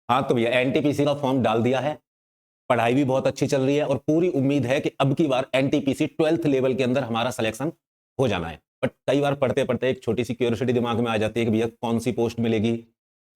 हाँ तो भैया एनटीपीसी का फॉर्म डाल दिया है, पढ़ाई भी बहुत अच्छी चल रही है और पूरी उम्मीद है कि अब की बार एनटीपीसी 12th लेवल के अंदर हमारा सिलेक्शन हो जाना है। बट कई बार पढ़ते पढ़ते एक छोटी सी क्यूरियोसिटी दिमाग में आ जाती है कि भैया कौन सी पोस्ट मिलेगी,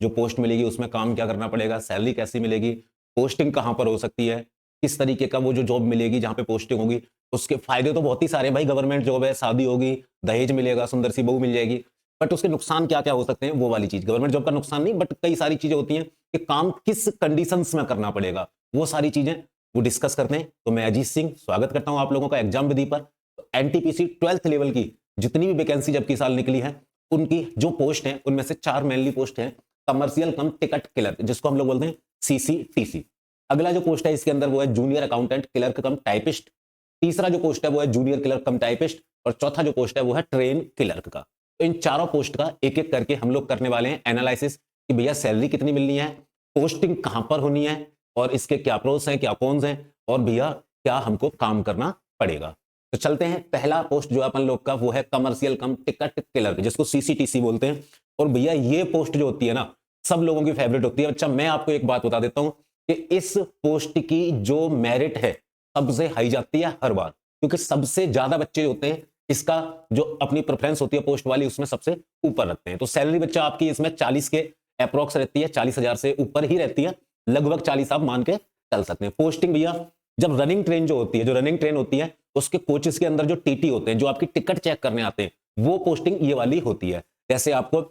जो पोस्ट मिलेगी उसमें काम क्या करना पड़ेगा, सैलरी कैसी मिलेगी, पोस्टिंग कहाँ पर हो सकती है, किस तरीके का वो जो जॉब मिलेगी जहाँ पे पोस्टिंग होगी, उसके फायदे तो बहुत ही सारे हैं भाई, गवर्नमेंट जॉब है, शादी होगी, दहेज मिलेगा, सुंदर सी बहू मिल जाएगी। बट उसके नुकसान क्या क्या हो सकते हैं वो वाली चीज, गवर्नमेंट जॉब का नुकसान नहीं बट कई सारी चीजें होती हैं कि काम किस कंडीशंस में करना पड़ेगा, वो सारी चीजें वो डिस्कस करते हैं। तो मैं अजीत सिंह स्वागत करता हूं आप लोगों का एग्जाम विधि पर। तो एनटीपीसी 12th लेवल की जितनी भी वैकेंसी जब की साल निकली है उनकी जो पोस्ट है उनमें से 4 मेनली पोस्ट है कमर्शियल कम टिकट क्लर्क, जिसको हम लोग बोलते हैं सीसीटीसी। अगला जो पोस्ट है इसके अंदर वो है जूनियर अकाउंटेंट क्लर्क कम टाइपिस्ट। तीसरा जो पोस्ट है वो है जूनियर क्लर्क कम टाइपिस्ट और चौथा जो पोस्ट है वो है ट्रेन क्लर्क का। तो इन चारों पोस्ट का एक एक करके हम लोग करने वाले हैं एनालिसिस कि भैया सैलरी कितनी मिलनी है, पोस्टिंग कहां पर होनी है और इसके क्या प्रोस हैं क्या कॉन्स हैं और भैया क्या हमको काम करना पड़ेगा। तो चलते हैं, पहला पोस्ट जो अपन लोग का वो है कमर्शियल कम टिकट क्लर्क, जिसको सीसीटीसी बोलते हैं। और भैया ये पोस्ट जो होती है ना सब लोगों की फेवरेट होती है। अच्छा मैं आपको एक बात बता देता हूं कि इस पोस्ट की जो मेरिट है सबसे हाई जाती है हर बार, क्योंकि सबसे ज्यादा बच्चे होते हैं इसका जो अपनी प्रेफरेंस होती है पोस्ट वाली उसमें सबसे ऊपर रखते हैं। तो सैलरी बच्चा आपकी इसमें 40 के अप्रोक्स रहती है, 40,000 से ऊपर ही रहती है, लगभग 40 आप मान के चल सकते हैं। पोस्टिंग भैया जब रनिंग ट्रेन जो होती है, जो रनिंग ट्रेन होती है उसके कोचेस के अंदर जो टीटी होते हैं जो आपकी टिकट चेक करने आते हैं वो पोस्टिंग ये वाली होती है। जैसे आपको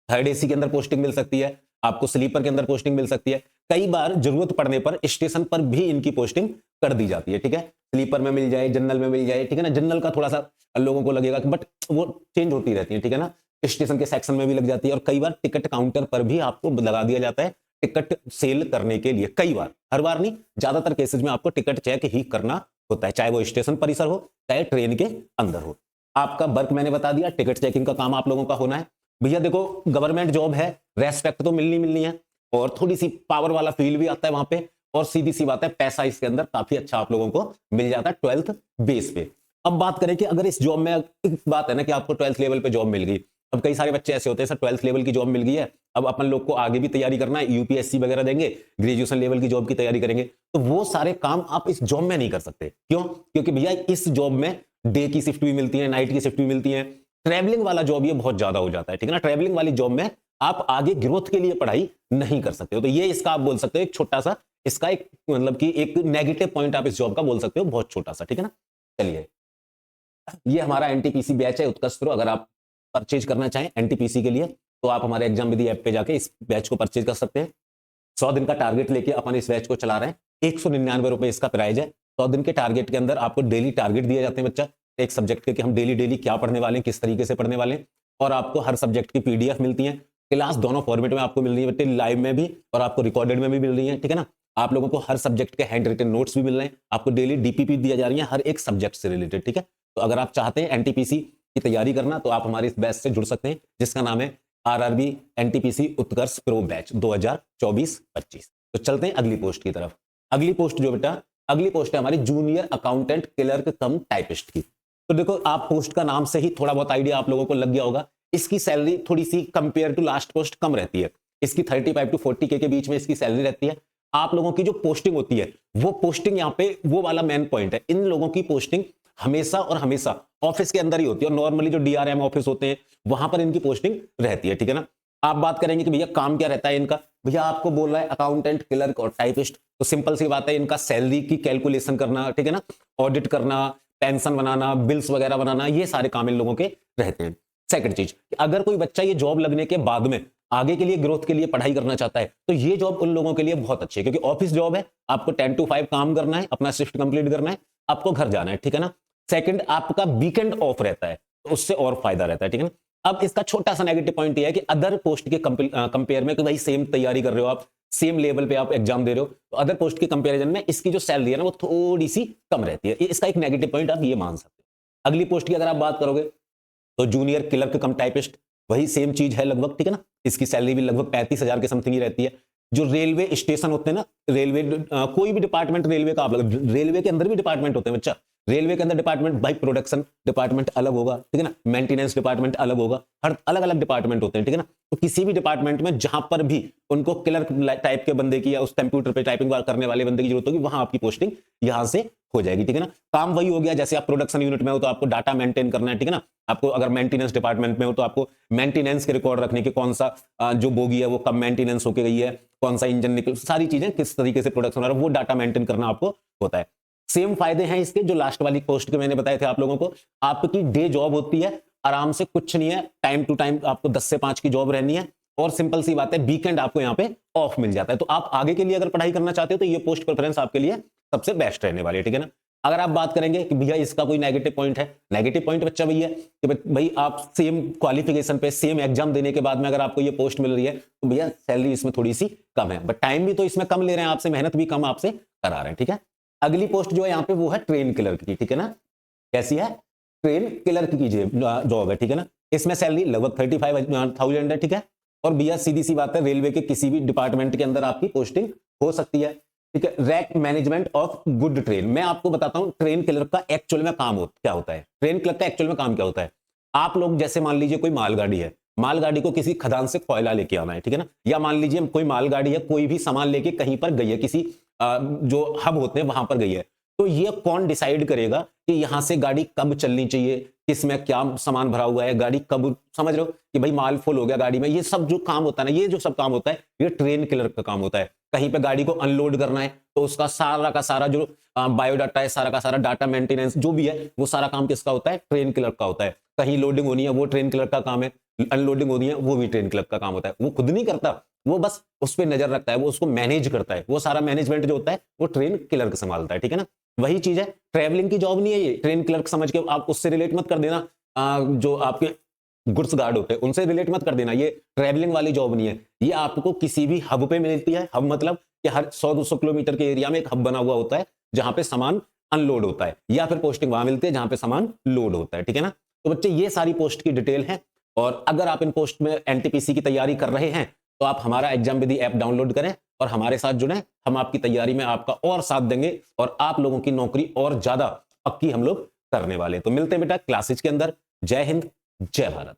थर्ड एसी के अंदर पोस्टिंग मिल सकती है, आपको स्लीपर के अंदर पोस्टिंग मिल सकती है, कई बार जरूरत पड़ने पर स्टेशन पर भी इनकी पोस्टिंग कर दी जाती है। ठीक है, स्लीपर में मिल जाए, जनरल में मिल जाए, ठीक है ना। जनरल का थोड़ा सा लोगों को लगेगा बट वो चेंज होती रहती है, ठीक है ना। स्टेशन के सेक्शन में भी लग जाती है और कई बार टिकट काउंटर पर भी आपको लगा दिया जाता है टिकट सेल करने के लिए। कई बार, हर बार नहीं, ज्यादातर केसेस में आपको टिकट चेक ही करना होता है, चाहे वो स्टेशन परिसर हो चाहे ट्रेन के अंदर हो। आपका वर्क मैंने बता दिया, टिकट चेकिंग का काम आप लोगों का होना है। भैया देखो गवर्नमेंट जॉब है, रेस्पेक्ट तो मिलनी है और थोड़ी सी पावर वाला फील भी आता है वहां पे, और सीधी सी बात है पैसा इसके अंदर काफी अच्छा आप लोगों को मिल जाता है 12th बेस पे। अब बात करें कि अगर इस जॉब में, एक बात है ना कि आपको 12th लेवल पे जॉब मिल गई, अब कई सारे बच्चे ऐसे होते हैं सर 12th लेवल की जॉब मिल गई है, अब अपन लोग को आगे भी तैयारी करना है, यूपीएससी वगैरह देंगे, ग्रेजुएशन लेवल की जॉब की तैयारी करेंगे, तो वो सारे काम आप इस जॉब में नहीं कर सकते। क्यों? क्योंकि भैया इस जॉब में डे की शिफ्ट भी मिलती है, नाइट की शिफ्ट भी मिलती है, ट्रैवलिंग वाला जॉब ये बहुत ज्यादा हो जाता है, ठीक है ना। ट्रैवलिंग वाली जॉब में आप आगे ग्रोथ के लिए पढ़ाई नहीं कर सकते हो। तो ये इसका आप बोल सकते हो एक छोटा सा, इसका एक मतलब कि एक नेगेटिव पॉइंट आप इस जॉब का बोल सकते हो, बहुत छोटा सा, ठीक है ना। चलिए, ये हमारा एनटीपीसी बैच है उत्कर्ष प्रो। अगर आप परचेज करना चाहें एनटीपीसी के लिए तो आप हमारे एग्जाम विधि ऐप पे जाके इस बैच को परचेज कर सकते हैं। 100 दिन का टारगेट लेके अपन इस बैच को चला रहे हैं, 199 रुपए इसका प्राइस है। 100 दिन के टारगेट के अंदर आपको डेली टारगेट दिए जाते हैं बच्चा, एक सब्जेक्ट के कि हम डेली क्या पढ़ने वाले हैं, किस तरीके से पढ़ने वाले हैं, और आपको हर सब्जेक्ट की पीडीएफ मिलती है। क्लास दोनों फॉर्मेट में आपको मिल रही है बेटे, लाइव में भी और आपको रिकॉर्डेड में भी मिल रही है, ठीक है ना। आप लोगों को हर सब्जेक्ट के हैंड रिटन नोट्स भी मिल रहे हैं, आपको डेली डीपीपी दिया जा रही है हर एक सब्जेक्ट से रिलेटेड, ठीक है। तो अगर आप चाहते हैं एनटीपीसी की तैयारी करना तो आप हमारे इस बैच से जुड़ सकते हैं, जिसका नाम है आरआरबी एनटीपीसी उत्कर्ष प्रो बैच 2024-25। तो चलते हैं अगली पोस्ट की तरफ। अगली पोस्ट जो बेटा, अगली पोस्ट है हमारी जूनियर अकाउंटेंट क्लर्क कम टाइपिस्ट की। तो देखो आप पोस्ट का नाम से ही थोड़ा बहुत आइडिया आप लोगों को लग गया होगा, इसकी सैलरी थोड़ी सी कंपेयर टू लास्ट पोस्ट कम रहती है। इसकी 35 to 40K के बीच में इसकी सैलरी रहती है। आप लोगों की जो पोस्टिंग होती है वो पोस्टिंग यहाँ पे वो वाला मेन पॉइंट है, इन लोगों की पोस्टिंग हमेशा और हमेशा ऑफिस के अंदर ही होती है और नॉर्मली जो डीआरएम ऑफिस होते हैं वहां पर इनकी पोस्टिंग रहती है, ठीक है ना। आप बात करेंगे कि भैया काम क्या रहता है इनका, भैया आपको बोल रहा है अकाउंटेंट क्लर्क और टाइपिस्ट, तो सिंपल सी बात है इनका सैलरी की कैलकुलेशन करना, ठीक है ना, ऑडिट करना, पेंशन बनाना, बिल्स वगैरह बनाना, ये सारे काम इन लोगों के रहते हैं। सेकंड चीज, अगर कोई बच्चा ये जॉब लगने के बाद में आगे के लिए ग्रोथ के लिए पढ़ाई करना चाहता है तो ये जॉब उन लोगों के लिए बहुत अच्छी है, क्योंकि ऑफिस जॉब है, आपको 10 to 5 काम करना है, अपना शिफ्ट कंप्लीट करना है, आपको घर जाना है, ठीक है ना। सेकंड, आपका वीकेंड ऑफ रहता है तो उससे और फायदा रहता है, ठीक है ना। अब इसका छोटा सा नेगेटिव पॉइंट ये है कि अदर पोस्ट के कंपेयर में, कि भाई सेम तैयारी कर रहे हो आप, सेम लेवल पे आप एग्जाम दे रहे हो, तो अदर पोस्ट के कंपैरिजन में इसकी जो सैलरी है ना वो थोड़ी सी कम रहती है, इसका एक नेगेटिव पॉइंट आप ये मान सकते हो। अगली पोस्ट की अगर आप बात करोगे तो जूनियर क्लर्क कम टाइपिस्ट, वही सेम चीज है लगभग, ठीक है ना। इसकी सैलरी भी लगभग 35,000 के समथिंग ही रहती है। जो रेलवे स्टेशन होते हैं ना, रेलवे कोई भी डिपार्टमेंट रेलवे का, आप रेलवे के अंदर भी डिपार्टमेंट होते हैं बच्चा, रेलवे के अंदर डिपार्टमेंट भाई प्रोडक्शन डिपार्टमेंट अलग होगा, ठीक है ना, मेंटेनेंस डिपार्टमेंट अलग होगा, हर अलग अलग डिपार्टमेंट होते हैं, ठीक है ना। तो किसी भी डिपार्टमेंट में जहां पर भी उनको क्लर्क टाइप के बंदे की या उस कंप्यूटर पे टाइपिंग करने वाले बंदे की जरूरत होगी, वहां आपकी पोस्टिंग यहां से हो जाएगी, ठीक है ना। काम वही हो गया, जैसे आप प्रोडक्शन यूनिट में हो तो आपको डाटा मेंटेन करना है, ठीक है ना। आपको अगर मेंटेनेंस डिपार्टमेंट में हो तो आपको मेंटेनेंस के रिकॉर्ड रखने के, कौन सा जो बोगी है वो कब मेंटेनेंस होकर गई है, कौन सा इंजन निकल, सारी चीजें किस तरीके से प्रोडक्शन हो रहा है, वो डाटा मेंटेन करना आपको होता है। सेम फायदे हैं इसके जो लास्ट वाली पोस्ट के मैंने बताए थे आप लोगों को। आपकी डे जॉब होती है, आराम से, कुछ नहीं है, टाइम टू टाइम आपको 10 से 5 की जॉब रहनी है, और सिंपल सी बात है वीकेंड आपको यहाँ पे ऑफ मिल जाता है। तो आप आगे के लिए अगर पढ़ाई करना चाहते हो तो ये पोस्ट प्रेफरेंस आपके लिए सबसे बेस्ट रहने वाली है, ठीक है ना। अगर आप बात करेंगे कि भैया इसका कोई नेगेटिव पॉइंट है, नेगेटिव पॉइंट बच्चा भैया कि भाई आप सेम क्वालिफिकेशन पे सेम एग्जाम देने के बाद में अगर आपको ये पोस्ट मिल रही है तो भैया सैलरी इसमें थोड़ी सी कम है, बट टाइम भी तो इसमें कम ले रहे हैं आपसे, मेहनत भी कम आपसे करा रहे हैं, ठीक है। अगली पोस्ट जो है यहाँ पे वो है ट्रेन क्लर्क की, ठीक है ना। कैसी है? ट्रेन क्लर्क की जॉब है, ठीक है ना। इसमें सैलरी लगभग 35,000 है, ठीक है। और भैया सीधी सी बात है, रेलवे के किसी भी डिपार्टमेंट के अंदर आपकी पोस्टिंग हो सकती है, ठीक है। Rack management of good train, मैं आपको बताता हूं ट्रेन क्लर्क का एक्चुअल में काम क्या होता है। ट्रेन क्लर्क का एक्चुअल में काम क्या होता है? आप लोग जैसे मान लीजिए कोई मालगाड़ी है, मालगाड़ी को किसी खदान से कोयला लेके आना है, ठीक है ना, या मान लीजिए कोई मालगाड़ी है, कोई भी सामान लेके कहीं पर गई है, किसी जो हब होते हैं वहां पर गई है, तो ये कौन डिसाइड करेगा कि यहां से गाड़ी कब चलनी चाहिए, किसमें क्या सामान भरा हुआ है, गाड़ी कब, समझ रहे हो कि भाई माल फुल हो गया गाड़ी में, ये सब जो काम होता है ना, ये जो सब काम होता है ये ट्रेन क्लर्क का काम होता है। कहीं पे गाड़ी को अनलोड करना है तो उसका सारा का सारा जो बायोडाटा है, सारा का सारा डाटा मेंटेनेंस जो भी है, वो सारा काम किसका होता है? ट्रेन क्लर्क का होता है। कहीं लोडिंग होनी है वो ट्रेन क्लर्क का काम है, अनलोडिंग होनी है वो भी ट्रेन क्लर्क का काम होता है। वो खुद नहीं करता, वो बस उस पर नजर रखता है, वो उसको मैनेज करता है, वो सारा मैनेजमेंट जो होता है वो ट्रेन क्लर्क संभालता है, ठीक है ना। वही चीज है, ट्रेवलिंग की जॉब नहीं है ये, ट्रेन क्लर्क समझ के आप उससे रिलेट मत कर देना, जो आपके गुड्स गार्ड होते हैं उनसे रिलेट मत कर देना, ये ट्रेवलिंग वाली जॉब नहीं है। ये आपको किसी भी हब पे मिलती है। हब मतलब कि हर 100-200 किलोमीटर के एरिया में एक हब बना हुआ होता है जहां पे सामान अनलोड होता है, या फिर पोस्टिंग वहां मिलती है जहां पे सामान लोड होता है, ठीक है ना। तो बच्चे ये सारी पोस्ट की डिटेल है, और अगर आप इन पोस्ट में एनटीपीसी की तैयारी कर रहे हैं तो आप हमारा एग्जाम विधि ऐप डाउनलोड करें और हमारे साथ जुड़ें। हम आपकी तैयारी में आपका और साथ देंगे और आप लोगों की नौकरी और ज्यादा पक्की हम लोग करने वाले। तो मिलते हैं बेटा क्लासेज के अंदर। जय हिंद, जय भारत।